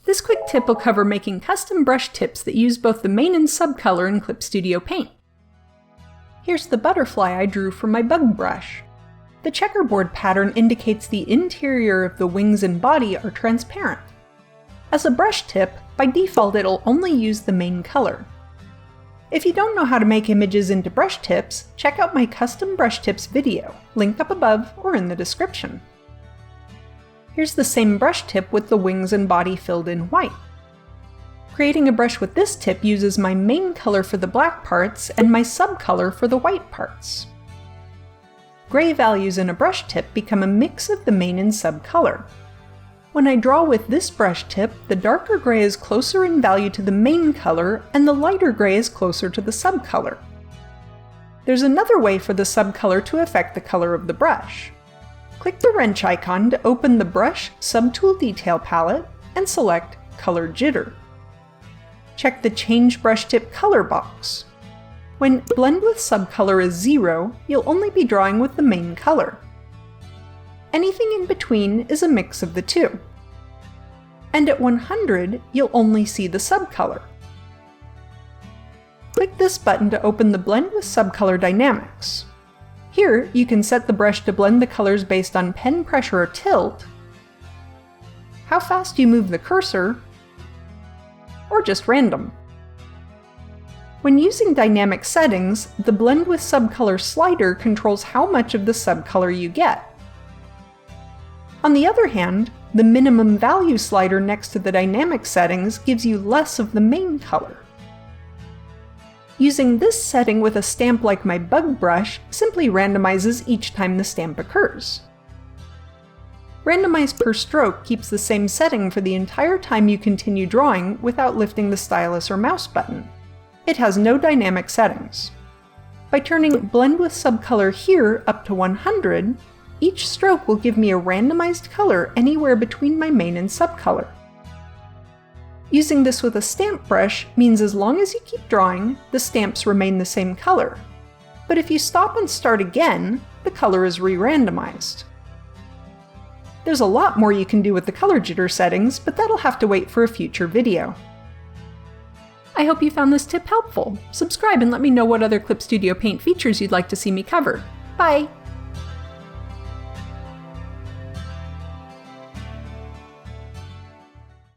This quick tip will cover making custom brush tips that use both the main and subcolor in Clip Studio Paint. Here's the butterfly I drew for my bug brush. The checkerboard pattern indicates the interior of the wings and body are transparent. As a brush tip, by default it'll only use the main color. If you don't know how to make images into brush tips, check out my custom brush tips video, linked up above or in the description. Here's the same brush tip with the wings and body filled in white. Creating a brush with this tip uses my main color for the black parts and my subcolor for the white parts. Gray values in a brush tip become a mix of the main and subcolor. When I draw with this brush tip, the darker gray is closer in value to the main color and the lighter gray is closer to the subcolor. There's another way for the subcolor to affect the color of the brush. Click the wrench icon to open the Brush Subtool Detail palette and select Color Jitter. Check the Change Brush Tip Color box. When Blend with Subcolor is 0, you'll only be drawing with the main color. Anything in between is a mix of the two. And at 100, you'll only see the subcolor. Click this button to open the Blend with Subcolor dynamics. Here, you can set the brush to blend the colors based on pen pressure or tilt, how fast you move the cursor, or just random. When using dynamic settings, the Blend with Subcolor slider controls how much of the subcolor you get. On the other hand, the minimum value slider next to the dynamic settings gives you less of the main color. Using this setting with a stamp like my bug brush simply randomizes each time the stamp occurs. Randomize per stroke keeps the same setting for the entire time you continue drawing without lifting the stylus or mouse button. It has no dynamic settings. By turning Blend with Subcolor here up to 100, each stroke will give me a randomized color anywhere between my main and subcolor. Using this with a stamp brush means as long as you keep drawing, the stamps remain the same color. But if you stop and start again, the color is re-randomized. There's a lot more you can do with the color jitter settings, but that'll have to wait for a future video. I hope you found this tip helpful. Subscribe and let me know what other Clip Studio Paint features you'd like to see me cover. Bye!